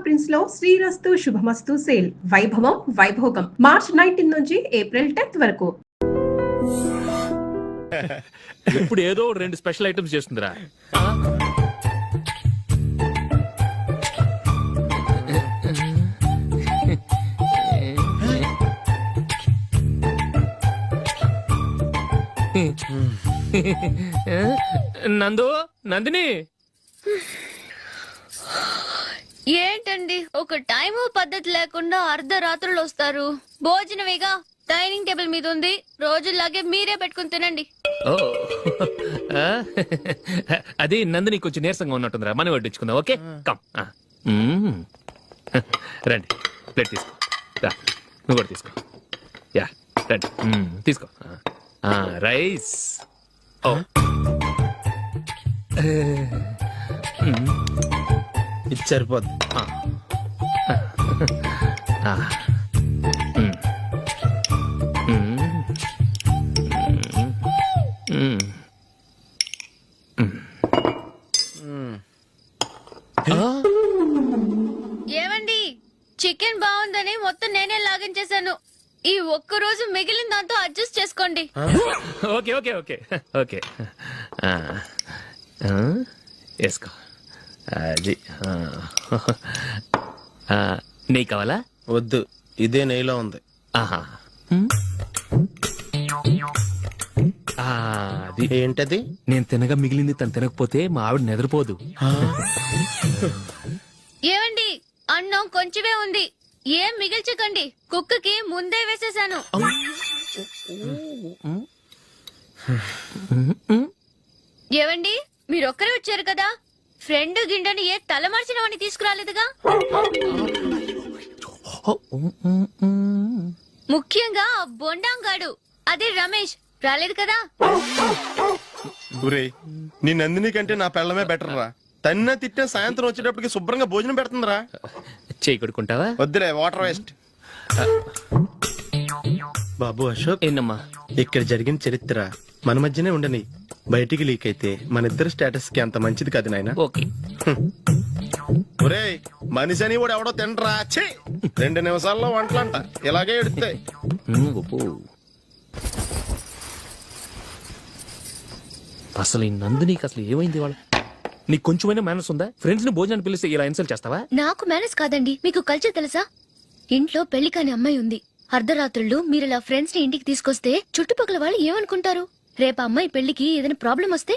Prints లో శ్రీరస్తు శుభమస్తు sale వైభవం Vaibhogam March 19 నుంచి ఏప్రిల్ 10th వరకు. ఇప్పుడు ఏదో 2 స్పెషల్ ఐటమ్స్ చేస్తుందిరా. నందిని ఏంటండి ఒక టైము పద్ధతి లేకుండా అర్ధరాత్రులు వస్తారు. భోజనమేగా డైనింగ్ టేబుల్ మీద ఉంది, రోజుల్లాగే మీరే పెట్టుకుని తినండి. ఓ అది నందిని కొంచెం నీరసంగా ఉన్నట్టుందిరా, మనం వడ్డించుకుందాం. Okay come. రండి, ప్లేట్ తీసుకో. రా, నువ్వు కూడా తీసుకో. యా రండి, తీసుకో. రైస్. ఓ ఇది సరిపోద్ది. ఏమండి, చికెన్ బాగుందని మొత్తం నేనే లాగించేశాను. ఈ ఒక్క రోజు మిగిలిన దాంతో అడ్జస్ట్ చేసుకోండి. ఓకే ఓకే ఓకే ఓకే వేసుకో. అది నెయ్యి కావాలా? వద్దు, ఇదే నెయ్యిలో ఉంది. ఆహా, అది ఏంటది? నేను తినగా మిగిలింది తను తినకపోతే మా ఆవిడ నిద్రపోదు. ఏమండి, అన్నం కొంచెమే ఉంది, ఏం మిగిల్చకండి. కుక్కకి ముందే వేసేసాను. ఏవండి, మీరొక్కరే వచ్చారు కదా, ఫ్రెండ్ గిండెని ఏ తలమార్చిన వాడిని తీసుకురాలేదుగా. ముఖ్యంగా ఆ బొండాంగాడు, అదే రమేష్, రాలేదు కదా. ఊరే, నీ నందిని కంటే నా పెళ్ళమే బెటర్ రా. తన్న తిట్టిన సాయంత్రం వచ్చేటప్పటికి శుభ్రంగా భోజనం పెడుతుందిరా. చేయి కొడుకుంటావా? వద్దులే, వాటర్ వేస్ట్. బాబు అశోక్, ఏంటమ్మా? ఇక్కడ జరిగిన చరిత్ర మన మధ్యనే ఉండని, బయటికి లీక్ అయితే మన ఇద్దరు స్టేటస్ కి అంత మంచిది కాదు నాయన. ఓకే. ఒరే, మనిషి అని కూడా ఎవడో తినరా. 2 నిమిషాల్లో వంటలంట ఇలాగే ఎడితే. అసలు ఈ నందినికి అసలు ఏమైంది? వాళ్ళ నీకు కొంచెమైనా మేనస్ ఉందా? ఫ్రెండ్స్ ని భోజనాన్ని పిలిస్తే ఇలా ఇన్సల్ట్ చేస్తావా? నాకు మేనేజ్ కాదండి, మీకు కల్చర్ తెలుసా? ఇంట్లో పెళ్లి కాని అమ్మాయి ఉంది. అర్ధరాత్రుళ్ళు మీరు ఇలా ఫ్రెండ్స్ ని ఇంటికి తీసుకొస్తే చుట్టుపక్కల వాళ్ళు ఏమనుకుంటారు? రేపు అమ్మాయి పెళ్లికి ఏదైనా ప్రాబ్లం వస్తే?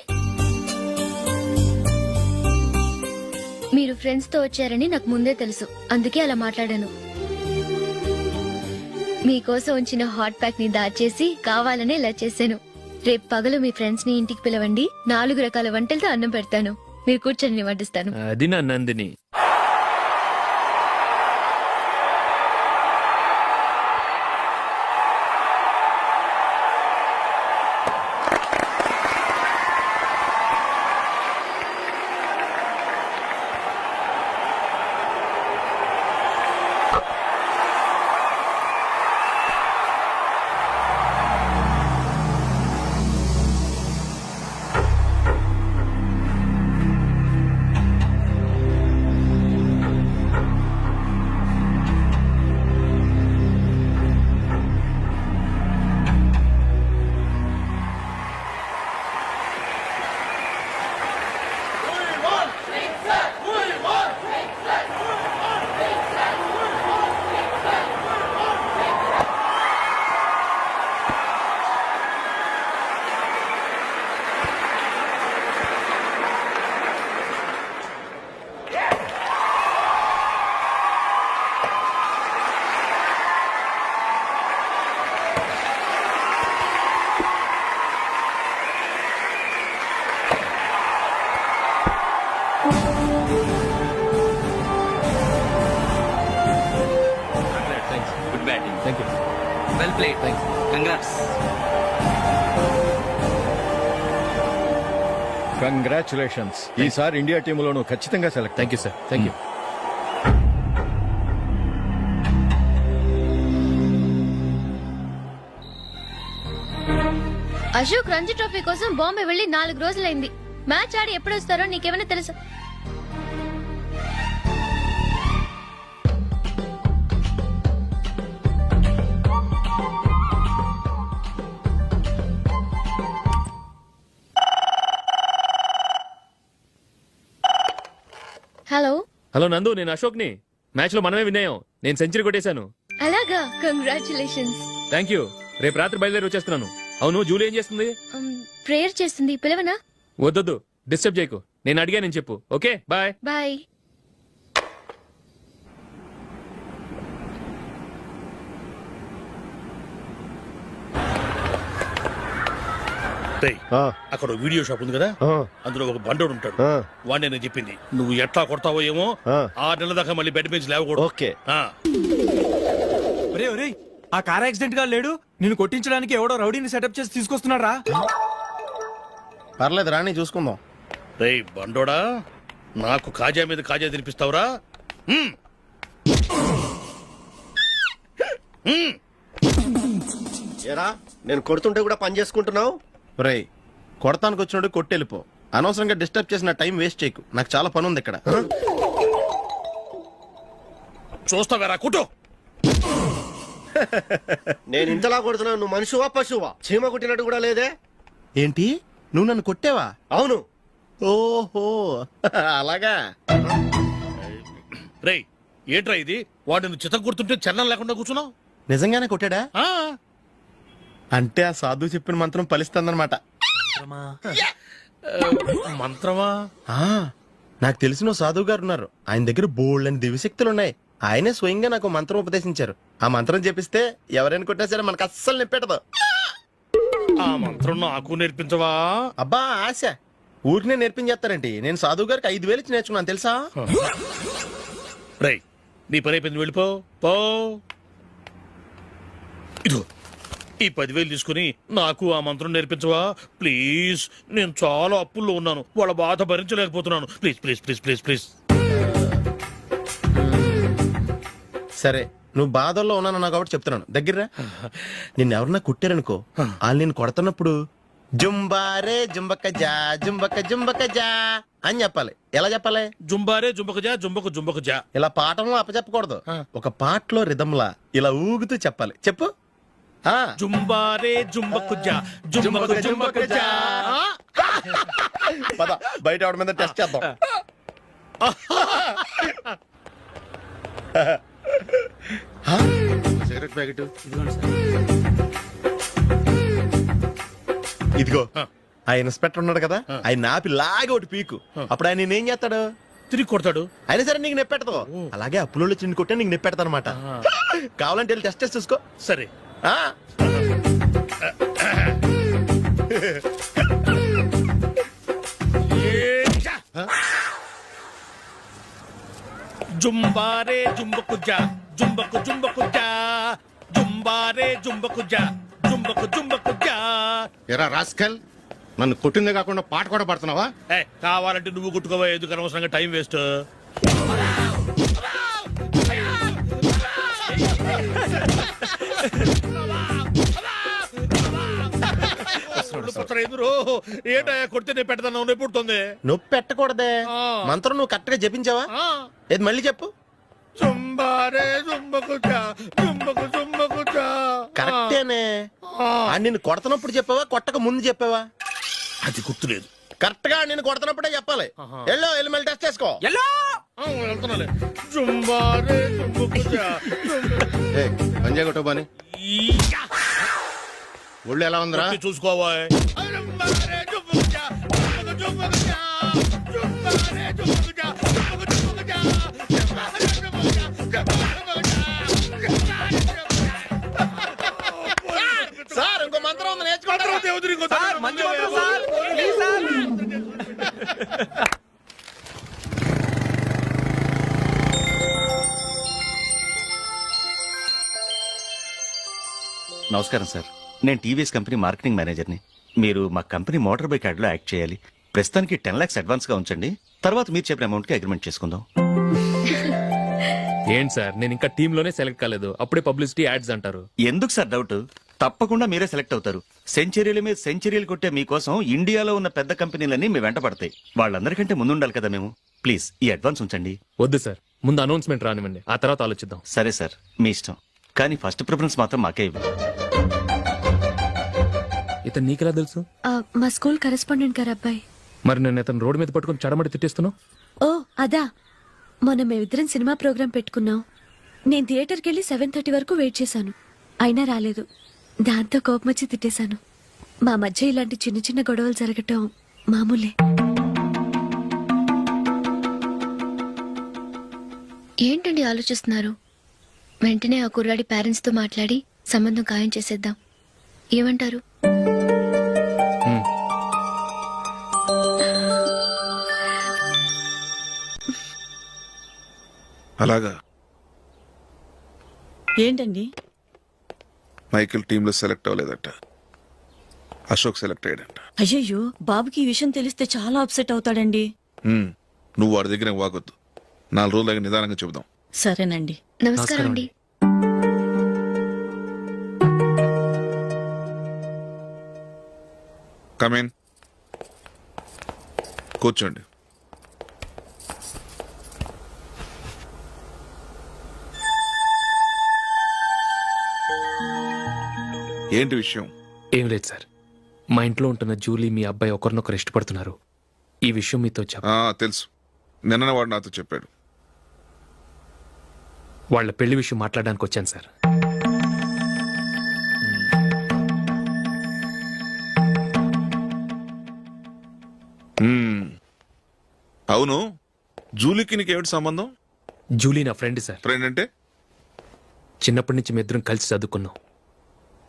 మీరు ఫ్రెండ్స్ తో వచ్చారని నాకు ముందే తెలుసు, అందుకే అలా మాట్లాడాను. మీకోసం ఉంచిన హాట్ ప్యాక్ ని దాచేసి కావాలనే ఇలా చేశాను. రేపు పగలు మీ ఫ్రెండ్స్ ని ఇంటికి పిలవండి, 4 రకాల వంటలతో అన్నం పెడతాను. మీరు కూర్చొని వడ్డిస్తాను. అది నా Nandini. Well played. Thanks. Congrats. Congratulations. ఈసారి ఇండియా టీంలోనూ ఖచ్చితంగా select. Thank you sir. Thank you. Ashok Ranji trophy కోసం బాంబే వెళ్లి 4 రోజులైంది. మ్యాచ్ ఆడి ఎప్పుడు వస్తారో నీకేమైనా తెలుసా? హలో నందు, నేను అశోక్ని. మ్యాచ్ లో మనమే విన్నాయం. నేను సెంచరీ కొట్టేశాను. అలాగా, కంగ్రాచులేషన్స్. Thank you. రేపు రాత్రి బయలుదేరి వచ్చేస్తున్నాను. అవును, జూలీ ఏం చేస్తుంది? ప్రేయర్ చేస్తుంది, పిలవనా? వద్దొద్దు, డిస్టర్బ్ చేయకు. నేను అడిగానని చెప్పు. Okay, bye. బాయ్. రేయ్, అక్కడ ఓ వీడియో షాప్ ఉంది కదా, అందులో ఒక బండోడు ఉంటాడు. వాడిని నేను చెప్పింది. నువ్వు ఎట్లా కొడతావో ఏమో, 6 నెలల దాకా మళ్ళీ బెడ్ మీద లేవకూడదు. ఓకే. ఆ. ఒరే ఒరే, ఆ కార్ యాక్సిడెంట్ గా లేడు, నిన్ను కొట్టించడానికి ఎవడో రౌడీని సెటప్ చేసి తీసుకొస్తున్నారా? పర్లేదు రాని చూసుకుందాం. రేయ్ బండోడా, నాకు కాజా మీద కాజా తినిపిస్తావురా? ఏరా నేను కొడుతుంటే కూడా పని చేసుకుంటున్నావు? రేయ్, కొడతానికి వచ్చినట్టు కొట్టెళ్ళిపో. అనవసరంగా డిస్టర్బ్ చేసిన టైం వేస్ట్ చేయకు. నాకు చాలా పని ఉంది ఇక్కడ. చూస్తావేరా కుట్టు. నేను ఇంతలా కొడుతున్నావు, నువ్వు మనిషివా పశువా? చీమ కుట్టినట్టు కూడా లేదే. ఏంటి, నువ్వు నన్ను కొట్టావా? అవును. ఓహో అలాగా. రేయ్ ఏంట్రా ఇది? వాడు నువ్వు చిత్త గుర్తుంటే చలనం లేకుండా కూర్చున్నావు. నిజంగానే కొట్టాడా? అంటే ఆ సాధువు చెప్పిన మంత్రం ఫలిస్తుందన్నమాట. మంత్రమా? నాకు తెలిసిన సాధువు గారు ఉన్నారు. ఆయన దగ్గర బోల్డని దివ్యశక్తులు ఉన్నాయి. ఆయనే స్వయంగా నాకు మంత్రం ఉపదేశించారు. ఆ మంత్రం చెప్పిస్తే ఎవరైనా కొట్టినా సరే మనకు అస్సలు నిప్పెట్టదు. ఆ మంత్రం నాకు నేర్పించవా? అబ్బా ఆశ, ఊరినే నేర్పించేస్తారండి. నేను సాధువు గారికి 5,000 ఇచ్చి నేర్చుకున్నాను తెలుసా? రై, నీ పని అయిపోయింది, వెళ్ళిపో. పో. ఇదిగో ఈ 10,000 తీసుకుని నాకు ఆ మంత్రం నేర్పించవా ప్లీజ్? నేను చాలా అప్పుల్లో ఉన్నాను. వాళ్ళ బాధ భరించలేకపోతున్నాను. Please please please please please. సరే, నువ్వు బాధల్లో ఉన్నాను నాకు కాబట్టి చెప్తున్నాను. దగ్గర నిన్ను ఎవరన్నా కుట్టారనుకో, వాళ్ళు నేను కొడుతున్నప్పుడు జుంబారే జుంబక జా జుంబక జుంబక జా అని చెప్పాలి. ఎలా చెప్పాలి? జుంబారే జుంబక జా జుంబక జుంబక జా. ఇలా పాఠంలో అప్పచెప్పకూడదు. ఒక పాటలో రిధంలా ఇలా ఊగుతూ చెప్పాలి. చెప్పు. జుంబారే జుంబకు జా జుంబకు జుంబకు జా. పద బయట ఆవిడ మీద టెస్ట్ చేద్దాం. సిగరెట్ ప్యాకెట్ ఇదిగో. ఆ ఇన్స్పెక్టర్ ఉన్నాడు కదా, ఆయన ఆపి లాగా ఒకటి పీకు. అప్పుడు ఆయన నేనేం చేస్తాడు? తిరిగి కొడతాడు. అయినా సరే నీకు నెప్పెడతావు. అలాగే అప్పులో చిన్న కొట్టే నీకు నెప్పెడతా అనమాట. కావాలంటే వెళ్ళి టెస్ట్ చేసి చూసుకో. సరే. జుంబారే జుంబకు జా జుంబకు జుంబకు జా జుంబారే జుంబకు జా జుంబకు జుంబకు జా. ఎరా రాస్కల్, నన్ను కొట్టిందే కాకుండా పాట కూడా పడుతున్నావా? కావాలంటే నువ్వు కొట్టుకోవా, ఎందుకు అనవసరంగా టైం వేస్ట్. ఏంటా కొడితే నేను పెడతాను, నొప్పి పుడుతుంది. నొప్పి పెట్టకూడదే. మంత్రం నువ్వు కరెక్ట్ గా జపించావా? ఏది మళ్ళీ చెప్పు. కరెక్టేనే. నిన్ను కొడుతున్నప్పుడు చెప్పావా, కొట్టక ముందు చెప్పావా? అది గుర్తులేదు. కరెక్ట్ గా నేను కొడుతున్నప్పుడే చెప్పాలి. వెళ్ళి మళ్ళీ టెస్ట్ చేసుకో. వెళ్తున్నాలే. పంజా కొట్టబాని ఒళ్ళు ఎలా ఉందిరా చూసుకోవా. సార్ ఇంకో మంత్రం ఉంది, నేర్చుకుంటారు. నమస్కారం సార్, నేను టీవీఎస్ కంపెనీ మార్కెటింగ్ మేనేజర్ని. మీరు మా కంపెనీ మోటార్ బైక్ యాడ్ లో యాక్ట్ చేయాలి. ప్రస్తుతానికి 10 lakhs అడ్వాన్స్ గా ఉంచండి. తర్వాత మీరు చెప్పిన అమౌంట్ కి అగ్రిమెంట్ చేసుకుందాం. ఏంటి సార్, నేను ఇంకా టీమ్ లోనే సెలెక్ట్ కాలేదు, అప్పుడే పబ్లిసిటీ యాడ్స్ అంటారు. ఎందుకు సార్ డౌట్? తప్పకుండా మీరే సెలెక్ట్ అవుతారు. సెంచరీల మీద సెంచరీలు కొట్టే మీకోసం ఇండియాలో ఉన్న పెద్ద కంపెనీలన్నీ మీ వెంట పడతాయి. వాళ్ళందరికంటే ముందుండాలి కదా మేము. ప్లీజ్ ఈ అడ్వాన్స్ ఉంచండి. వద్దు సార్, ముందు అనౌన్స్మెంట్ రానివ్వండి, ఆ తర్వాత ఆలోచిద్దాం. సరే సార్, మీ ఇష్టం. కానీ ఫస్ట్ ప్రిఫరెన్స్ మాత్రం మాకే ఇవ్వండి. ఇతను నీకెలా తెలుసు? మా స్కూల్ కరెస్పాండెంట్ గారు అబ్బాయి. మరి నేను ఇతను రోడ్డు మీద పట్టుకుని చడమడి తిట్టేస్తున్నావు. ఓ అదా, మొన్న మేమిద్దరం సినిమా ప్రోగ్రాం పెట్టుకున్నాం. నేను థియేటర్కి వెళ్ళి 7:30 వరకు వెయిట్ చేశాను, అయినా రాలేదు. దాంతో కోపం వచ్చి తిట్టేశాను. మా మధ్య ఇలాంటి చిన్న చిన్న గొడవలు జరగటం మామూలే. ఏంటండి ఆలోచిస్తున్నారు? వెంటనే ఆ కుర్రాడి పేరెంట్స్తో మాట్లాడి సంబంధం ఖాయం చేసేద్దాం. ఏమంటారు? అలాగా. ఏంటండి? మైకిల్ టీంలో సెలెక్ట్ అవ్వలేదట, అశోక్ సెలెక్ట్ అయ్యాడంట. అయ్యయ్యో, బాబుకి ఈ విషయం తెలిస్తే చాలా అప్సెట్ అవుతాడండి. నువ్వు వాడి దగ్గర వాగొద్దు, 4 రోజులు నిదానంగా చెబుదాం. సరేనండి. నమస్కారం అండి. కమేన్, కూర్చోండి. ఏంటి విషయం? ఏం లేదు సార్, మా ఇంట్లో ఉంటున్న జూలీ మీ అబ్బాయి ఒకరినొకరు ఇష్టపడుతున్నారు. ఈ విషయం మీతో తెలుసు, నిన్న వాడు నాతో చెప్పాడు. వాళ్ళ పెళ్లి విషయం మాట్లాడడానికి వచ్చాను సార్. అవును, జూలీకి నీకేమిటి సంబంధం? జూలీ నా ఫ్రెండ్ సార్. ఫ్రెండ్ అంటే? చిన్నప్పటి నుంచి మీ ఇద్దరం కలిసి చదువుకున్నాం.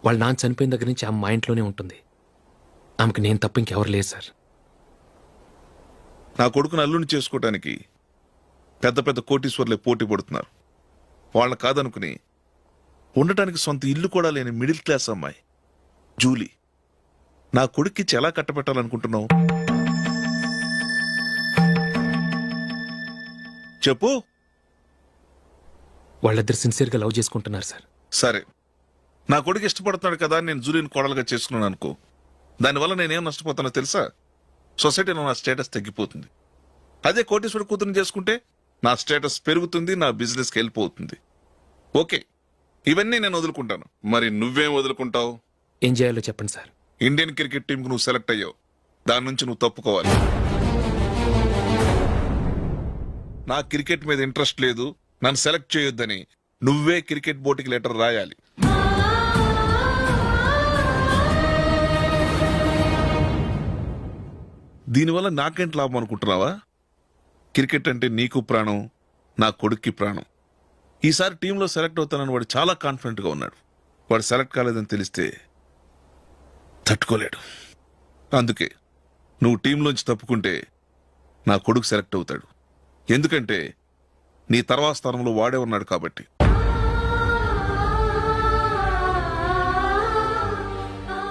వాళ్ళ నాన్న చనిపోయిన దగ్గర నుంచి ఆమె మా ఇంట్లోనే ఉంటుంది. ఆమెకు నేను తప్ప ఇంకెవరు లేదు సార్. నా కొడుకును అల్లుని చేసుకోవటానికి పెద్ద పెద్ద కోటీశ్వర్లే పోటీ పడుతున్నారు. వాళ్ళని కాదనుకుని ఉండటానికి సొంత ఇల్లు కూడా లేని మిడిల్ క్లాస్ అమ్మాయి జూలీ నా కొడుక్కిచ్చి ఎలా కట్టబెట్టాలనుకుంటున్నావు? చెప్పు. వాళ్ళిద్దరు సిన్సియర్గా లవ్ చేసుకుంటున్నారు సార్. సరే, నా కొడుకు ఇష్టపడుతున్నాడు కదా అని నేను జూలీని కోడలుగా చేసుకున్నాను అనుకో, దానివల్ల నేనేం నష్టపోతానో తెలుసా? సొసైటీలో నా స్టేటస్ తగ్గిపోతుంది. అదే కోటీశ్వరుడు కూతురుని చేసుకుంటే నా స్టేటస్ పెరుగుతుంది, నా బిజినెస్కి వెళ్ళిపోతుంది. ఓకే, ఇవన్నీ నేను వదులుకుంటాను. మరి నువ్వేం వదులుకుంటావు? ఏం చేయాలో చెప్పండి సార్. ఇండియన్ క్రికెట్ టీంకు నువ్వు సెలెక్ట్ అయ్యావు, దాని నుంచి నువ్వు తప్పుకోవాలి. నా క్రికెట్ మీద ఇంట్రెస్ట్ లేదు, నన్ను సెలెక్ట్ చేయొద్దని నువ్వే క్రికెట్ బోర్డుకి లెటర్ రాయాలి. దీనివల్ల నాకేంటి లాభం అనుకుంటున్నావా? క్రికెట్ అంటే నీకు ప్రాణం, నా కొడుక్కి ప్రాణం. ఈసారి టీంలో సెలెక్ట్ అవుతానని వాడు చాలా కాన్ఫిడెంట్గా ఉన్నాడు. వాడు సెలెక్ట్ కాలేదని తెలిస్తే తట్టుకోలేడు. అందుకే నువ్వు టీంలోంచి తప్పుకుంటే నా కొడుకు సెలెక్ట్ అవుతాడు. ఎందుకంటే నీ తర్వాత స్థానంలో వాడే ఉన్నాడు కాబట్టి.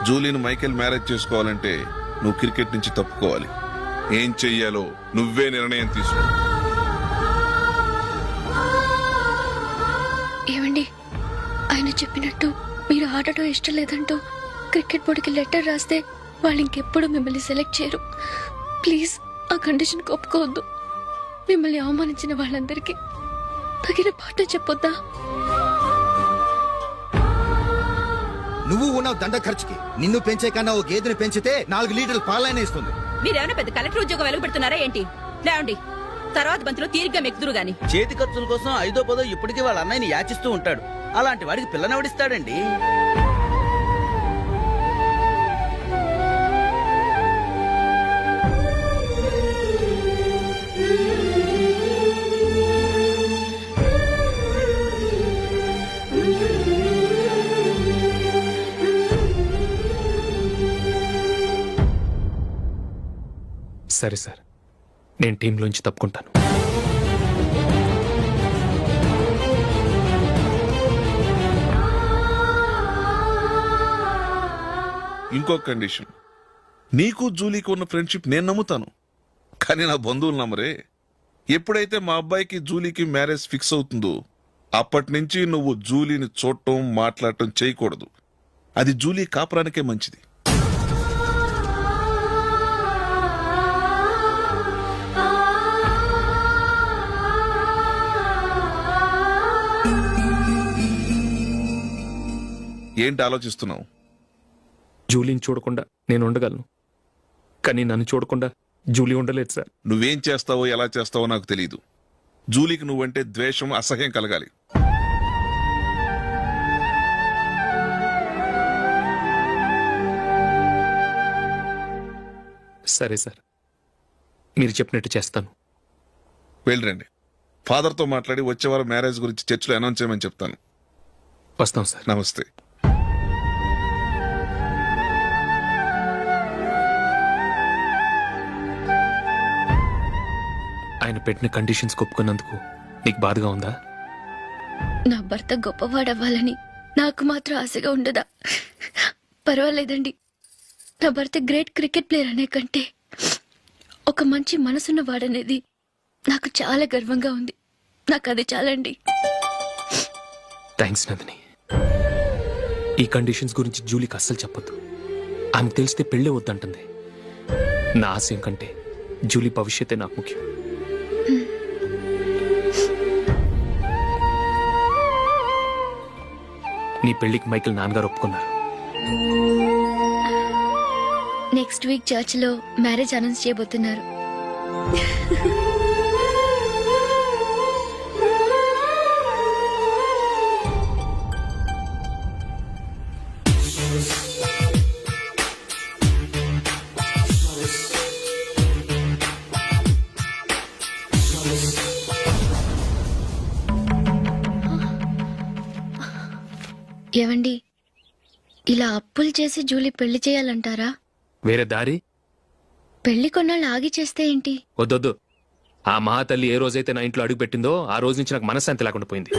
జూలీని మైకేల్ మ్యారేజ్ చేసుకోవాలంటే నువ్వు క్రికెట్ నుంచి తప్పుకోవాలి. ఏం చెయ్యాలో నువ్వే నిర్ణయం తీసుకో. ఏమండి, ఆయన చెప్పినట్టు మీరు ఆడటం ఇష్టం లేదంటూ క్రికెట్ బోర్డుకి లెటర్ రాస్తే వాళ్ళు ఇంకెప్పుడు మిమ్మల్ని సెలెక్ట్ చేయరు. ప్లీజ్ ఆ కండిషన్ ఒప్పుకోవద్దు. మిమ్మల్ని అవమానించిన వాళ్ళందరికీ తగిన పాఠం చెప్పొద్దా? నువ్వు ఉన్నావు దండ ఖర్చుకి. నిన్ను పెంచే కన్నా ఓ గేదెని పెంచితే 4 లీటర్లు పాలైన ఇస్తుంది. మీరేమైనా పెద్ద కలెక్టర్ ఉద్యోగం వెలుగుపెడుతున్నారా ఏంటి? లేవండి, తర్వాత బంతిలో తీరిగ్గా మెక్కుదురు గాని. చేతి ఖర్చుల కోసం 5దో 10దో ఇప్పటికీ వాళ్ళ అన్నయ్యని యాచిస్తూ ఉంటాడు. అలాంటి వాడికి పిల్లనవడిస్తాడండి. సరే సార్, నేను టీంలోంచి తప్పుకుంటాను. ఇంకో కండిషన్, నీకు జూలీకి ఉన్న ఫ్రెండ్షిప్ నేను నమ్ముతాను, కానీ నా బంధువులు నమ్మరే. ఎప్పుడైతే మా అబ్బాయికి జూలీకి మ్యారేజ్ ఫిక్స్ అవుతుందో అప్పటి నుంచి నువ్వు జూలీని చూడటం మాట్లాడటం చేయకూడదు. అది జూలీ కాపురానికే మంచిది. ఏంటి ఆలోచిస్తున్నావు? జూలీని చూడకుండా నేను ఉండగలను, కానీ నన్ను చూడకుండా జూలీ ఉండలేదు సార్. నువ్వేం చేస్తావో ఎలా చేస్తావో నాకు తెలియదు, జూలీకి నువ్వంటే ద్వేషం, అసహ్యం కలగాలి. సరే సార్, మీరు చెప్పినట్టు చేస్తాను. వెళ్ళరండి. ఫాదర్తో మాట్లాడి వచ్చేవారం మ్యారేజ్ గురించి చర్చిలో అనౌన్స్ చేయమని చెప్తాను. వస్తాం సార్. నమస్తే. ఆయన పెట్టిన కండిషన్స్ ఒప్పుకున్నందుకు నీకు బాధగా ఉందా? నా భర్త గొప్పవాడవ్వాలని నాకు మాత్రం ఆశగా ఉండదా? పర్వాలేదండి. నా భర్త గ్రేట్ క్రికెట్ ప్లేయర్ అనే కంటే ఒక మంచి మనసున్న వాడనేది నాకు చాలా గర్వంగా ఉంది. నాకు అది చాలండి. థ్యాంక్స్ నందిని. ఈ కండిషన్స్ గురించి జూలీకి అస్సలు చెప్పొద్దు. ఆమెకు తెలిస్తే పెళ్ళే వద్దంటుంది. నా ఆశయం కంటే జూలీ భవిష్యత్తే నాకు ముఖ్యం. నీ పెళ్లికి మైకేల్ నాన్నగారు ఒప్పుకున్నారు. నెక్స్ట్ వీక్ చర్చిలో మ్యారేజ్ అనౌన్స్ చేయబోతున్నారు. ఏవండి, ఇలా అప్పులు చేసి జూలీ పెళ్లి చేయాలంటారా? వేరే దారి? పెళ్లి కొన్నాళ్ళు ఆగి చేస్తే ఏంటి? వద్దొద్దు. ఆ మహాతల్లి ఏ రోజైతే నా ఇంట్లో అడుగు పెట్టిందో ఆ రోజు నుంచి నాకు మనశ్శాంతి లేకుండా పోయింది.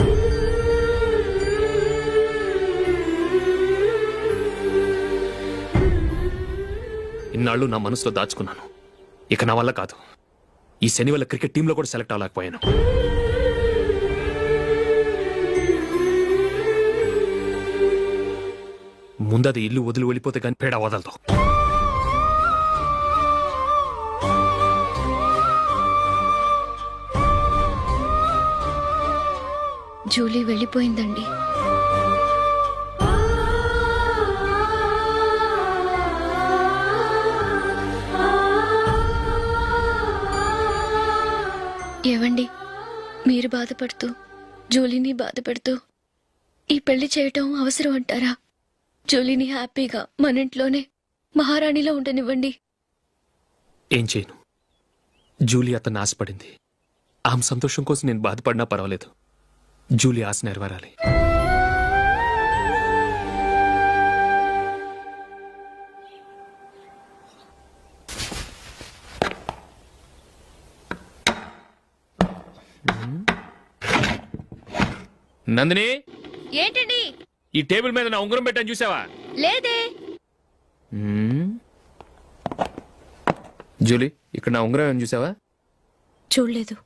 ఇన్నాళ్ళు నా మనసులో దాచుకున్నాను. ఇక నా వల్ల కాదు. ఈ శని వల్ల క్రికెట్ టీంలో కూడా సెలెక్ట్ అవ్వలేకపోయాను. ముందది ఇల్లు వదిలి వెళ్ళిపోతే కానీ పేడ వదలదు. జూలీ వెళ్ళిపోయిందండి. ఏవండి, మీరు బాధపడుతూ జూలీని బాధపెడుతూ ఈ పెళ్లి చేయటం అవసరం అంటారా? జూలీని హ్యాపీగా మన ఇంట్లోనే మహారాణిలో ఉండనివ్వండి. ఏం చేయను? జూలీ అతన్ని ఆశపడింది. ఆమె సంతోషం కోసం నేను బాధపడినా పర్వాలేదు. జూలీ ఆశ నెరవేరాలి. నందిని, ఏంటండి? ఈ టేబుల్ మీద నా ఉంగరం పెట్టాను చూసావా? లేదే. జూలీ, ఇక్కడ నా ఉంగరం ఏమని చూసావా? చూడలేదు.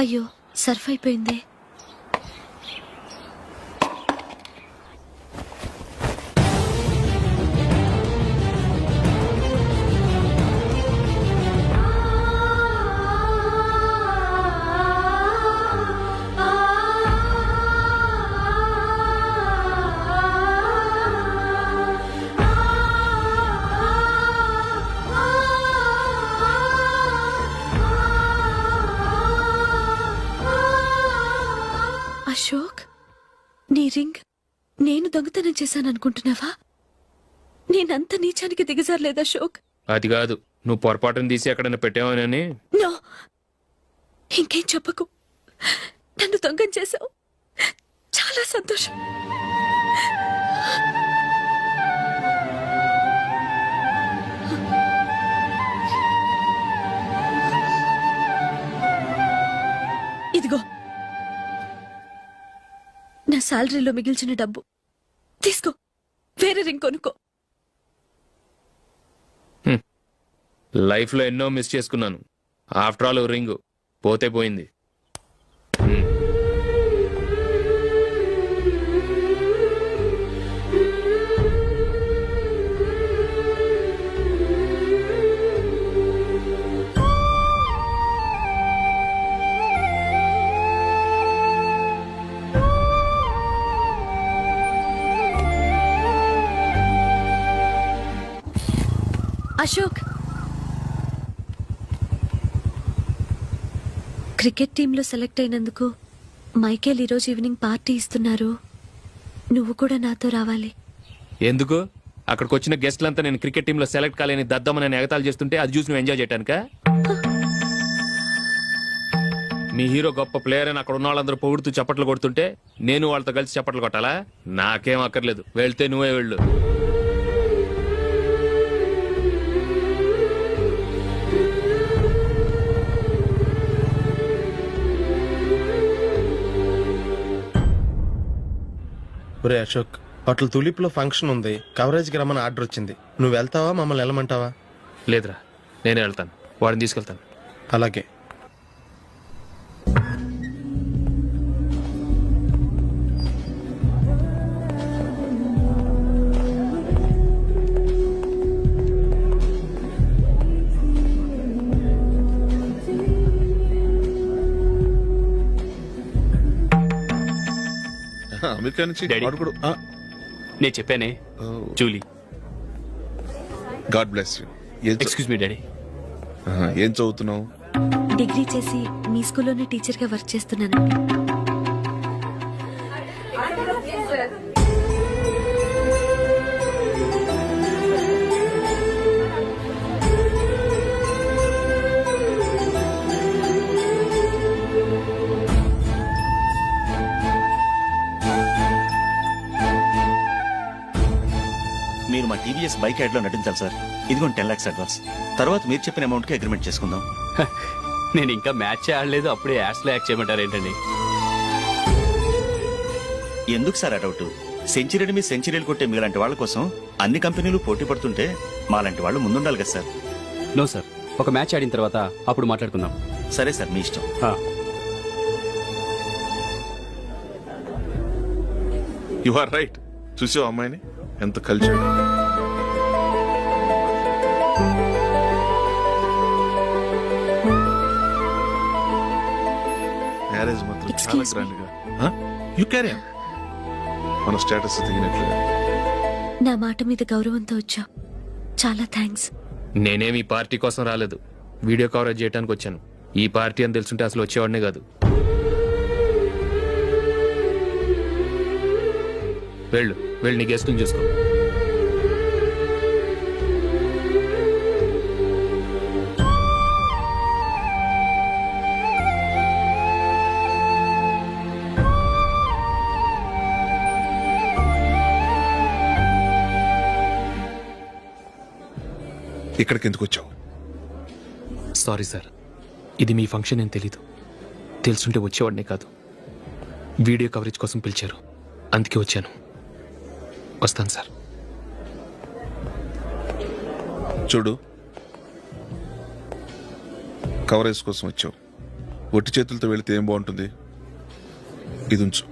అయ్యో, సర్ఫ్ అయిపోయిందే. అశోక్, నీ రింగ్ నేను దొంగతనం చేశాననుకుంటున్నావా? నేనంత నీచానికి దిగజారలేదు అశోక్. అది కాదు, నువ్వు పొరపాటును తీసి ఎక్కడైనా పెట్టావని. నో, ఇంకేం చెప్పకు. నన్ను దొంగం చేశావు. చాలా సంతోషం. ఇదిగో నా శాలరీలో మిగిల్చిన డబ్బు తీసుకో. వేరే రింగ్ కొనుక్కో. లైఫ్ లో ఎన్నో మిస్ చేసుకున్నాను. ఆఫ్టర్ ఆల్ రింగ్ పోతే పోయింది. అశోక్, క్రికెట్ టీంలో సెలెక్ట్ అయినందుకు మైకేల్ ఈరోజు ఈవినింగ్ పార్టీ ఇస్తున్నారు. నువ్వు కూడా నాతో రావాలి. ఎందుకు? అక్కడికి వచ్చిన గెస్ట్లంతా నేను క్రికెట్ టీంలో సెలెక్ట్ కాలేని దద్దమని ఎగతాలు చేస్తుంటే అది చూసి నువ్వు ఎంజాయ్ చేయటానికా? మీ హీరో గొప్ప ప్లేయర్ అని అక్కడ ఉన్న వాళ్ళందరూ పొగుడుతూ చప్పట్లు కొడుతుంటే నేను వాళ్ళతో కలిసి చప్పట్లు కొట్టాలా? నాకేం అక్కర్లేదు, వెళ్తే నువ్వే వెళ్ళు. ఒరే అశోక్, హోటల్ తులిప్ లో ఫంక్షన్ ఉంది, కవరేజ్ కి రమ్మని ఆర్డర్ వచ్చింది. నువ్వు వెళ్తావా, మమ్మల్ని వెళ్ళమంటావా? లేదురా, నేనే వెళ్తాను. వాడిని తీసుకెళ్తాను. అలాగే. అమెరికా నుంచి డాడీ. వాడు కూడా నేను చెప్పానే, Julie. God bless you. Excuse me daddy. ఏం చదువుతున్నావు? డిగ్రీ చేసి మీ స్కూల్లోనే టీచర్గా వర్క్ చేస్తున్నాను. మీరు మా టీవీఎస్ బైక్ యాడ్ లో నటించాలి సార్. ఇదిగోండి 10 lakhs అడ్వాన్స్. తర్వాత మీరు చెప్పిన అమౌంట్ కి అగ్రిమెంట్ చేసుకుందాం. నేను ఇంకా మ్యాచ్ ఆడలేదు, అప్పుడే యాడ్స్ లో యాక్ట్ చేయమంటారు ఏంటండి? ఎందుకు సార్ ఆ డౌట్? సెంచరీని మీ సెంచరీలు కొట్టే మీలాంటి వాళ్ళ కోసం అన్ని కంపెనీలు పోటీ పడుతుంటే మాలాంటి వాళ్ళు ముందుండాలి కదా సార్. నో సార్, ఒక మ్యాచ్ ఆడిన తర్వాత అప్పుడు మాట్లాడుకుందాం. సరే సార్, మీ ఇష్టం. You are right. చూసావు అమ్మాయిని ఎంత కల్చర్. మ్యారేజ్ మాత్రం చాలా Excuse me. గ్రాండ్ గా. You carry on. మన స్టేటస్ దిగినట్లుగా. నా మాట మీద గౌరవంతో వచ్చావు, చాలా థ్యాంక్స్. నేనేమి ఈ పార్టీ కోసం రాలేదు, వీడియో కవరేజ్ చేయడానికి వచ్చాను. ఈ పార్టీ అని తెలుసుంటే అసలు వచ్చేవాడినే కాదు. వెళ్ళు, వెళ్ళి నీ గెస్ట్ని చూసుకో. ఇక్కడికి ఎందుకు వచ్చావు? సారీ సార్, ఇది మీ ఫంక్షన్ అని తెలీదు. తెలుసుంటే వచ్చేవాడినే కాదు. వీడియో కవరేజ్ కోసం పిలిచారు, అందుకే వచ్చాను. వస్తాను సార్. చూడు, కవరేజ్ కోసం వచ్చావు. ఒట్టి చేతులతో వెళితే ఏం బాగుంటుంది? ఇది ఉంచు.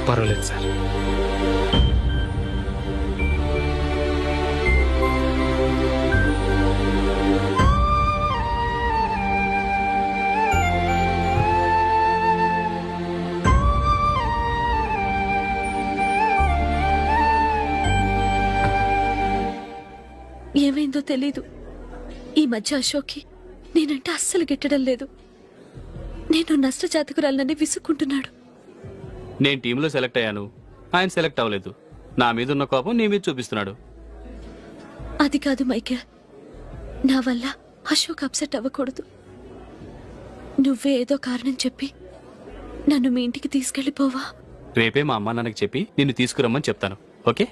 పర్వాలేదు సార్. ఏమైందో తెలీదు, ఈ మధ్య అశోక్కి నేనంటే అస్సలు గిట్టడం లేదు. నేను నష్టజాతకురాలనని విసుక్కుంటున్నాడు. నేను టీంలో సెలెక్ట్ అయ్యాను, ఆయన సెలెక్ట్ అవ్వలేదు. నా మీద ఉన్న కోపం నీ మీద చూపిస్తున్నాడు. అది కాదు మైకేల్, నా వల్ల అశోక్ అప్సెట్ అవ్వకూడదు. నువ్వే ఏదో కారణం చెప్పి నన్ను మీ ఇంటికి తీసుకెళ్ళిపోవా? రేపే మా అమ్మా నాన్నకి చెప్పి నిన్ను తీసుకురమ్మని చెప్తాను. ఓకే?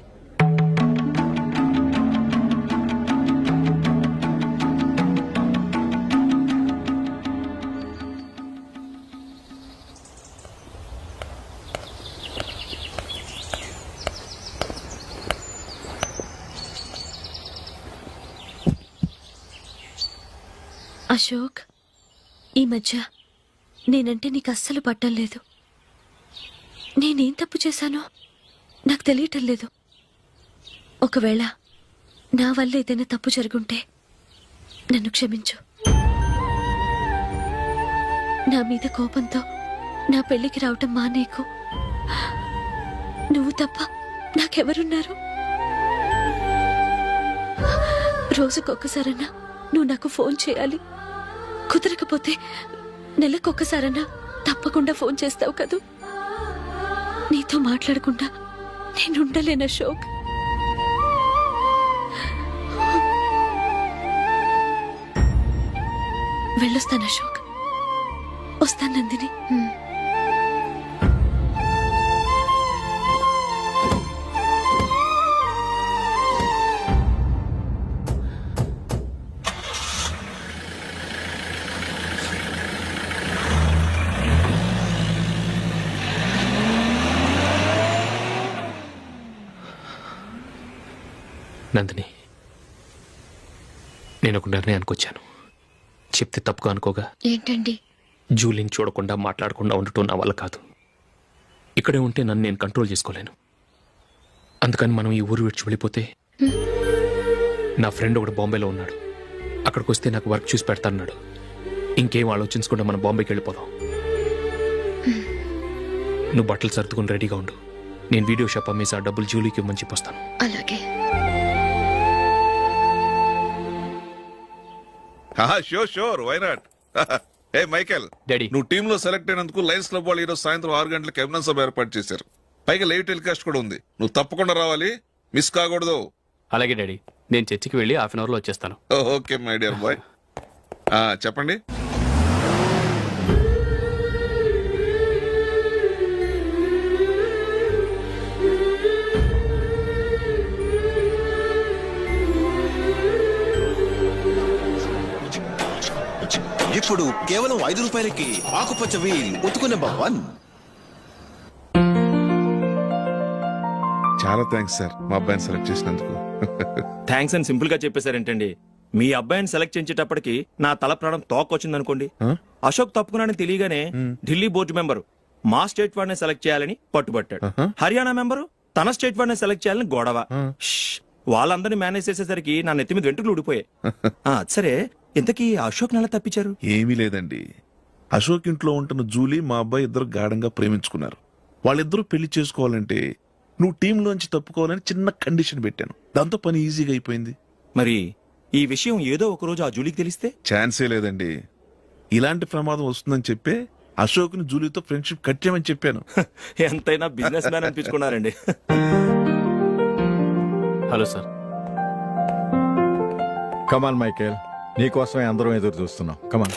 అశోక్, ఈ మధ్య నేనంటే నీకు అస్సలు పట్టం లేదు. నేనేం తప్పు చేశానో నాకు తెలియటం లేదు. ఒకవేళ నా వల్ల ఏదైనా తప్పు జరుగుంటే నన్ను క్షమించు. నా మీద కోపంతో నా పెళ్లికి రావటం మానేకు. నువ్వు తప్ప నాకెవరున్నారు? రోజుకొక్కసారన్నా నువ్వు నాకు ఫోన్ చేయాలి. కుదరకపోతే నెలకొక్కసారన్నా తప్పకుండా ఫోన్ చేస్తావు కదూ. నీతో మాట్లాడకుండా నేనుండలేను అశోక్. వెళ్ళొస్తాను అశోక్. వస్తాను నందిని. నందిని, నేను ఒక నిర్ణయానికి వచ్చాను. చెప్తే తప్పుగా అనుకోగా. ఏంటండి? జూలీని చూడకుండా మాట్లాడకుండా ఉండటం నా వల్ల కాదు. ఇక్కడే ఉంటే నన్ను నేను కంట్రోల్ చేసుకోలేను. అందుకని మనం ఈ ఊరు విడిచి వెళ్ళిపోతే, నా ఫ్రెండ్ ఒకడు బాంబేలో ఉన్నాడు. అక్కడికి వస్తే నాకు వర్క్ చూసి పెడతాన్నాడు. ఇంకేం ఆలోచించకుండా మనం బాంబేకి వెళ్ళిపోదాం. నువ్వు బట్టలు సర్దుకుని రెడీగా ఉండు. నేను వీడియో షాప్ అమ్మేసి ఆ డబ్బులు జూలీకి ఇవ్వమని చెప్పొస్తాను. అలాగే. Sure why not. ఏ మైకేల్, డాడీ, నువ్వు టీమ్ లో సెలెక్ట్ అయినందుకు లయన్స్ క్లబ్ వాళ్ళు ఈరోజు సాయంత్రం 6 గంటలకు అభినందన సభ ఏర్పాటు చేశారు. పైగా లైవ్ టెలికాస్ట్ కూడా ఉంది. నువ్వు తప్పకుండా రావాలి, మిస్ కాకూడదు. అలాగే డాడీ, నేను చర్చికి వెళ్ళి హాఫ్ అన్ అవర్ లో వచ్చేస్తాను. Okay my dear bye. చెప్పండి. ఇప్పుడు కేవలం 5 రూపాయలకి ఆకుపచ్చ వీల్ ఉతుకు నెంబర్ 1. చాలా థ్యాంక్స్ సార్, మా అబ్బాయిని సెలెక్ట్ చేసినందుకు. థ్యాంక్స్ అని సింపుల్ గా చెప్పేశారేంటండి? మీ అబ్బాయిని సెలెక్ట్ చేసేటప్పటికి నా తల ప్రాణం తోకొచ్చింది అనుకోండి. అశోక్ తప్పుకున్నాడని తెలియగానే ఢిల్లీ బోర్డు మెంబరు మా స్టేట్ వాడిని సెలెక్ట్ చేయాలని పట్టుబట్టాడు. హర్యానా మెంబరు తన స్టేట్ వాడిని సెలెక్ట్ చేయాలని గొడవ. వాళ్ళందరినీ మేనేజ్ చేసేసరికి నా నెత్తి మీద వెంట్రుకలు ఊడిపోయాయి. సరే, ఇంతకీ అశోక్ నెల తప్పించారు? ఏమీ లేదండి. అశోక్ ఇంట్లో ఉంటున్న జూలీ మా అబ్బాయి ఇద్దరు గాఢంగా ప్రేమించుకున్నారు. వాళ్ళిద్దరూ పెళ్లి చేసుకోవాలంటే నువ్వు టీంలోంచి తప్పుకోవాలని చిన్న కండిషన్ పెట్టాను. దాంతో పని ఈజీగా అయిపోయింది. మరి ఈ విషయం ఏదో ఒక రోజు ఆ జూలీకి తెలిస్తే? ఛాన్సే లేదండి. ఇలాంటి ప్రమాదం వస్తుందని చెప్పే అశోక్ ని జూలీతో ఫ్రెండ్షిప్ కట్టామని చెప్పాను. ఎంతైనా బిజినెస్ మ్యాన్ అనిపించుకున్నారండి. Hello sir. కమాన్ మైకేల్, నీకోసమే అందరం ఎదురు చూస్తున్నాం. కమాన్.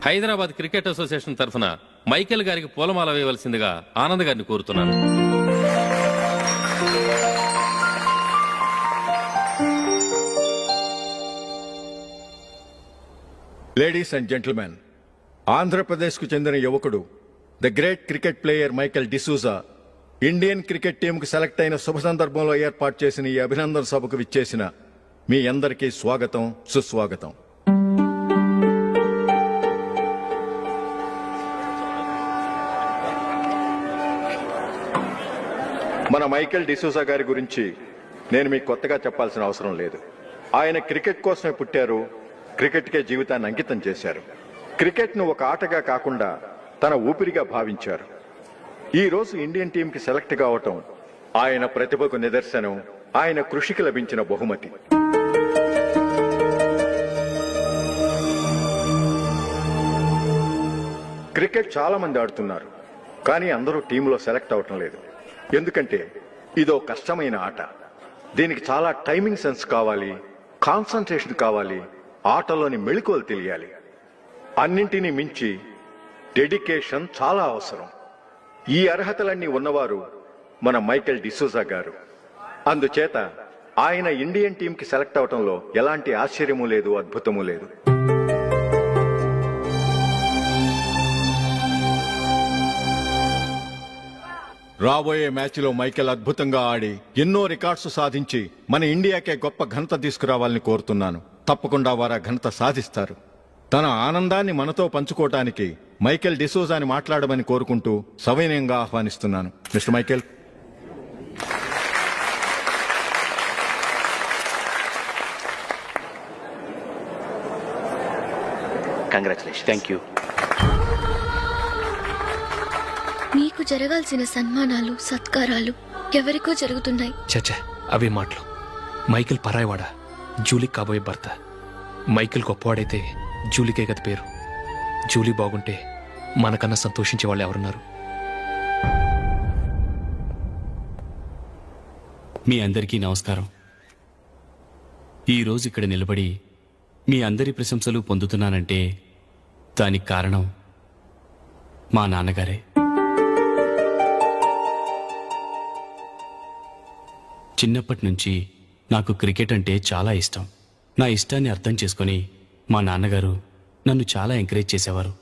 హైదరాబాద్ క్రికెట్ అసోసియేషన్ తరఫున మైకేల్ గారికి పూలమాల వేయవలసిందిగా ఆనంద్ గారిని కోరుతున్నాను. లేడీస్ అండ్ జెంటిల్మెన్, ఆంధ్రప్రదేశ్కు చెందిన యువకుడు the great cricket player Michael D'Souza Indian cricket టీంకు సెలెక్ట్ అయిన శుభ సందర్భంలో ఏర్పాటు చేసిన ఈ అభినందన సభకు విచ్చేసిన మీ అందరికీ స్వాగతం, సుస్వాగతం. మన మైకేల్ డిసూజా గారి గురించి నేను మీకు కొత్తగా చెప్పాల్సిన అవసరం లేదు. ఆయన క్రికెట్ కోసమే పుట్టారు, క్రికెట్కే జీవితాన్ని అంకితం చేశారు. క్రికెట్ను ఒక ఆటగా కాకుండా తన ఊపిరిగా భావించారు. ఈ రోజు ఇండియన్ టీంకి సెలెక్ట్ కావటం ఆయన ప్రతిభకు నిదర్శనం, ఆయన కృషికి లభించిన బహుమతి. క్రికెట్ చాలా మంది ఆడుతున్నారు, కానీ అందరూ టీంలో సెలెక్ట్ అవటం లేదు. ఎందుకంటే ఇదో కష్టమైన ఆట. దీనికి చాలా టైమింగ్ సెన్స్ కావాలి, కాన్సంట్రేషన్ కావాలి, ఆటలోని మెళకువలు తెలియాలి. అన్నింటినీ మించి డెడికేషన్ చాలా అవసరం. ఈ అర్హతలన్నీ ఉన్నవారు మన మైకేల్ డిసూజా గారు. అందుచేత ఆయన ఇండియన్ టీంకి సెలెక్ట్ అవటంలో ఎలాంటి ఆశ్చర్యమూ లేదు, అద్భుతమూ లేదు. రాబోయే మ్యాచ్లో మైకేల్ అద్భుతంగా ఆడి ఎన్నో రికార్డ్స్ సాధించి మన ఇండియాకే గొప్ప ఘనత తీసుకురావాలని కోరుతున్నాను. తప్పకుండా వారు ఆ ఘనత సాధిస్తారు. తన ఆనందాన్ని మనతో పంచుకోవటానికి మైకేల్ డిసోజాని మాట్లాడమని కోరుకుంటూ సవినయంగా ఆహ్వానిస్తున్నాను. Mister Michael. Congratulation. Thank you. మీకు జరగాల్సిన సన్మానాలు సత్కారాలు ఎవరికో జరుగుతున్నాయి. చచ్చా, అవే మాటలు. మైకేల్ పరాయవాడా, జూలీకి కాబోయే భర్త. మైకేల్ గొప్పవాడైతే జూలీకే గది పేరు. జూలీ బాగుంటే మనకన్నా సంతోషించే వాళ్ళు ఎవరున్నారు? మీ అందరికీ నమస్కారం. ఈరోజు ఇక్కడ నిలబడి మీ అందరి ప్రశంసలు పొందుతున్నానంటే దానికి కారణం మా నాన్నగారే. చిన్నప్పటి నుంచి నాకు క్రికెట్ అంటే చాలా ఇష్టం. నా ఇష్టాన్ని అర్థం చేసుకొని మా నాన్నగారు నన్ను చాలా ఎంకరేజ్ చేసేవారు.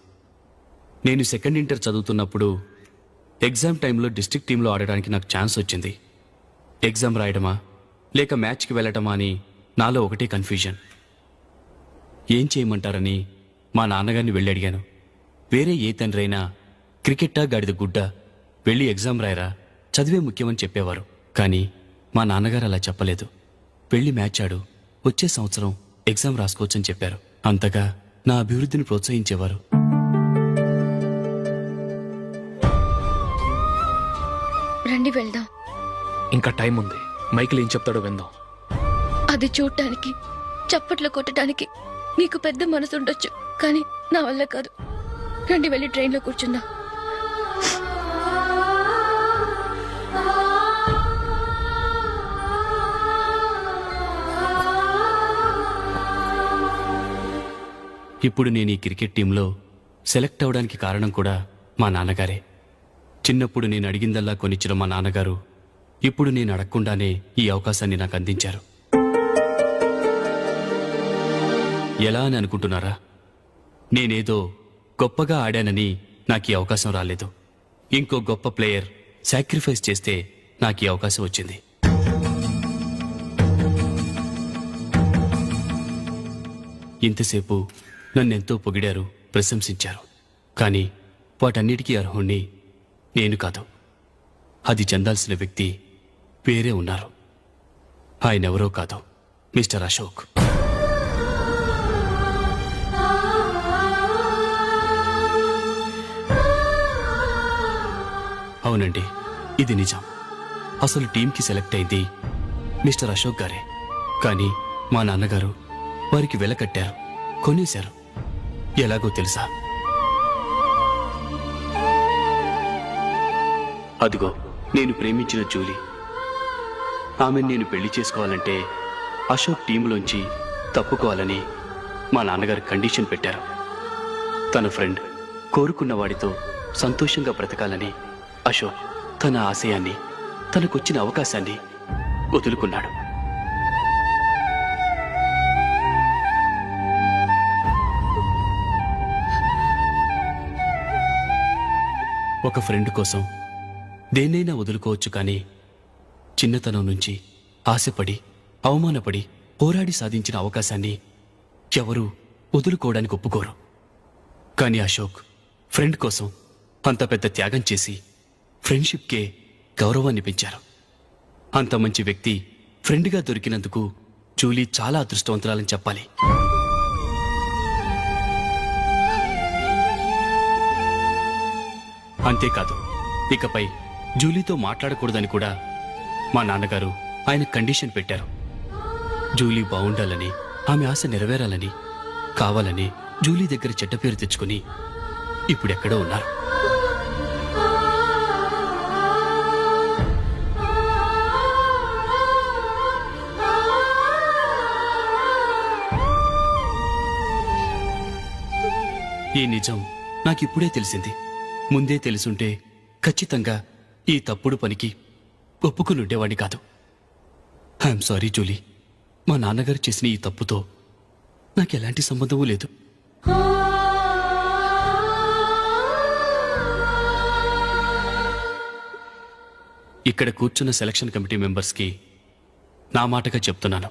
నేను సెకండ్ ఇంటర్ చదువుతున్నప్పుడు ఎగ్జామ్ టైంలో డిస్ట్రిక్ట్ టీంలో ఆడడానికి నాకు ఛాన్స్ వచ్చింది. ఎగ్జామ్ రాయడమా లేక మ్యాచ్కి వెళ్ళటమా అని నాలో ఒకటే కన్ఫ్యూజన్. ఏం చేయమంటారని మా నాన్నగారిని వెళ్ళి అడిగాను. వేరే ఏ తండ్రి అయినా క్రికెట్టా గాడిద గుడ్డ, వెళ్ళి ఎగ్జామ్ రాయరా, చదివే ముఖ్యమని చెప్పేవారు. కానీ మా నాన్నగారు అలా చెప్పలేదు. వెళ్ళి మ్యాచ్ ఆడు, వచ్చే సంవత్సరం ఎగ్జామ్ రాసుకోవచ్చని చెప్పారు. అంతగా నా అభివృద్ధిని ప్రోత్సహించేవారు. రండి వెళ్దాం. ఇంకా టైం ఉంది. మైకేల్ ఏం చెప్తాడో విందాం. అది చూడటానికి చప్పట్లు కొట్టడానికి మీకు పెద్ద మనసు ఉండొచ్చు, కానీ నా వల్ల కాదు. రండి వెళ్ళి ట్రైన్లో కూర్చుందాం. ఇప్పుడు నేను ఈ క్రికెట్ టీంలో సెలెక్ట్ అవడానికి కారణం కూడా మా నాన్నగారే. చిన్నప్పుడు నేను అడిగిందల్లా కొనిచ్చిన మా నాన్నగారు ఇప్పుడు నేను అడగకుండానే ఈ అవకాశాన్ని నాకు అందించారు. ఎలా అని అనుకుంటున్నారా? నేనేదో గొప్పగా ఆడానని నాకు ఈ అవకాశం రాలేదు. ఇంకో గొప్ప ప్లేయర్ సాక్రిఫైస్ చేస్తే నాకు ఈ అవకాశం వచ్చింది. ఇంతసేపు నన్నెంతో పొగిడారు, ప్రశంసించారు. కానీ వాటన్నిటికీ అర్హుణ్ణి నేను కాదు. అది చెందాల్సిన వ్యక్తి వేరే ఉన్నారు. ఆయనెవరో కాదు, మిస్టర్ అశోక్. అవునండి, ఇది నిజం. అసలు టీంకి సెలెక్ట్ అయింది మిస్టర్ అశోక్ గారే. కానీ మా నాన్నగారు వారికి వెల కట్టారు, కొనేశారు. ఎలాగో తెలుసా? అదిగో నేను ప్రేమించిన జూలీ. ఆమెను నేను పెళ్లి చేసుకోవాలంటే అశోక్ టీంలోంచి తప్పుకోవాలని మా నాన్నగారు కండిషన్ పెట్టారు. తన ఫ్రెండ్ కోరుకున్న వాడితో సంతోషంగా బ్రతకాలని అశోక్ తన ఆశయాన్ని, తనకొచ్చిన అవకాశాన్ని వదులుకున్నాడు. ఒక ఫ్రెండ్ కోసం దేన్నైనా వదులుకోవచ్చు, కానీ చిన్నతనం నుంచి ఆశపడి, అవమానపడి, పోరాడి సాధించిన అవకాశాన్ని ఎవరూ వదులుకోవడానికి ఒప్పుకోరు. కానీ అశోక్ ఫ్రెండ్ కోసం అంత పెద్ద త్యాగం చేసి ఫ్రెండ్షిప్కే గౌరవాన్ని పెంచారు. అంత మంచి వ్యక్తి ఫ్రెండ్గా దొరికినందుకు జూలీ చాలా అదృష్టవంతురాలని చెప్పాలి. అంతేకాదు, ఇకపై జూలీతో మాట్లాడకూడదని కూడా మా నాన్నగారు ఆయన కండిషన్ పెట్టారు. జూలీ బాగుండాలని, ఆమె ఆశ నెరవేరాలని, కావాలని జూలీ దగ్గర చెడ్డ పేరు తెచ్చుకుని ఇప్పుడెక్కడో ఉన్నారు. ఈ నిజం నాకిప్పుడే తెలిసింది. ముందే తెలుసుంటే ఖచ్చితంగా ఈ తప్పుడు పనికి ఒప్పుకుని ఉండేవాడిని కాదు. I'm sorry Julie. మా నాన్నగారు చేసిన ఈ తప్పుతో నాకెలాంటి సంబంధమూ లేదు. ఇక్కడ కూర్చున్న సెలక్షన్ కమిటీ మెంబర్స్కి నా మాటగా చెప్తున్నాను.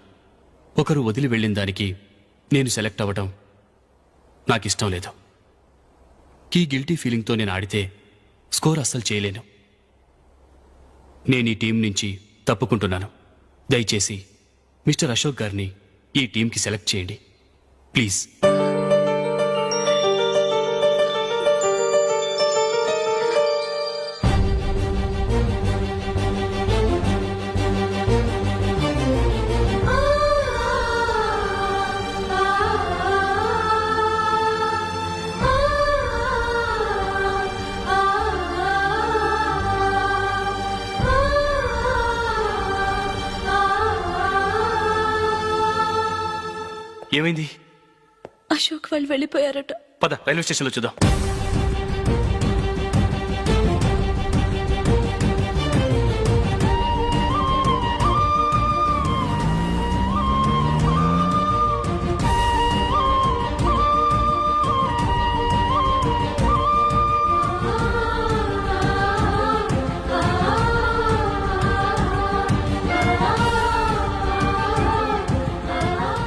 ఒకరు వదిలి వెళ్ళిన దానికి నేను సెలెక్ట్ అవ్వడం నాకు ఇష్టం లేదు. ఈ గిల్టీ ఫీలింగ్తో నేను ఆడితే స్కోర్ అస్సలు చేయలేను. నేను ఈ టీం నుంచి తప్పుకుంటున్నాను. దయచేసి మిస్టర్ అశోక్ గారిని ఈ టీంకి సెలెక్ట్ చేయండి ప్లీజ్. ఏమైంది? అశోక్ వాళ్ళు వెళ్ళిపోయారట. పద రైల్వే స్టేషన్లో చూద్దాం.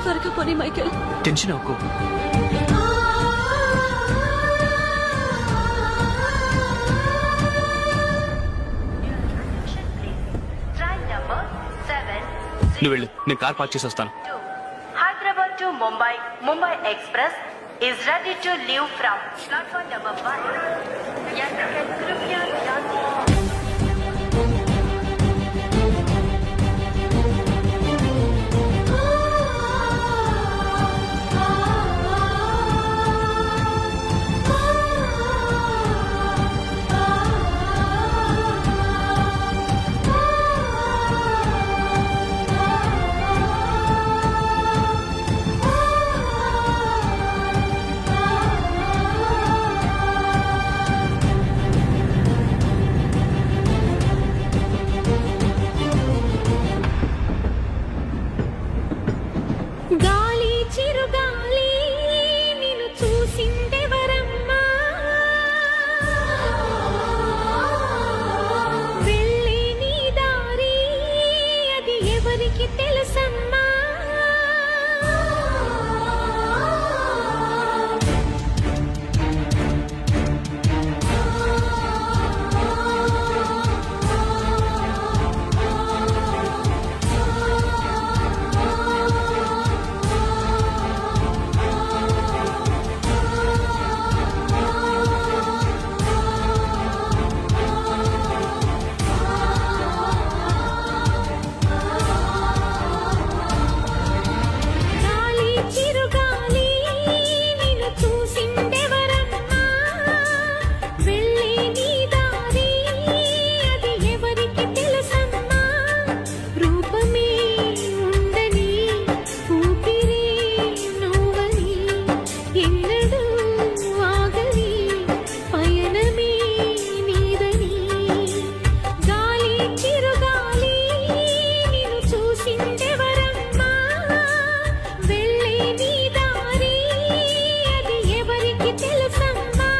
త్వరగా పోనీ మైకేల్. టెన్షన్ అవ్వకు. నువ్వు వెళ్ళు, నేను కార్ పార్క్ చేసి వస్తాను. Hyderabad to Mumbai Mumbai express is ready to leave from platform number 1. यात्रियों कृपया ध्यान दें. గాలి చిరుగాలి నిన్ను చూసిందెవరమ్మా, వెళ్ళే నీ దారి అది ఎవరికి తెలుసమ్మా. గాలి చిరుగాలి నిన్ను చూసిందెవరమ్మా, వెళ్ళే నీ దారి అది ఎవరికి తెలుసమ్మా. రూపమే ఉండని ఊపిరే నువ్వని ఎన్నడూ ఆగని పయనమే నీదని. గాలి చిరుగాలి నిన్ను చూసిందెవరమ్మా, వెళ్ళే నీ దారి అది ఎవరికి తెలుసమ్మా.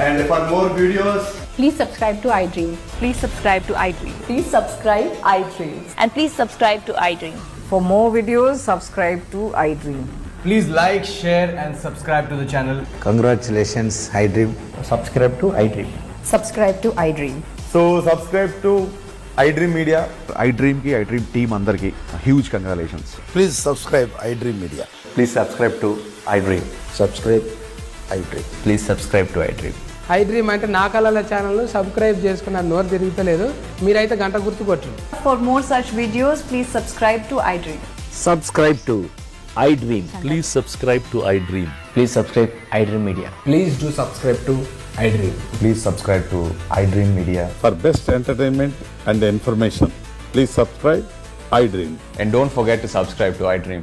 And for more videos, Please subscribe to iDream. Please subscribe to iDream. Please subscribe iDream. And please subscribe to iDream. For more videos, subscribe to iDream. please like, share and subscribe to the channel. Congratulations iDream. Subscribe to iDream. Subscribe to iDream. So subscribe to iDream Media. iDream కి iDream team అందరికి huge congratulations. Please subscribe iDream Media. Please subscribe to iDream. Subscribe iDream. Please subscribe to iDream. iDream అంటే నా కళల ఛానల్ను subscribe చేసుకున్న నోరు తిరుగుతలేదు, మీరైతే గంట గుర్తు కొట్టండి. For more such videos, please subscribe to iDream. Subscribe to iDream. Please subscribe to I dream. Please subscribe iDream Media. Please do subscribe to iDream. Please subscribe to iDream media for best entertainment and information. Please subscribe iDream. And don't forget to subscribe to iDream.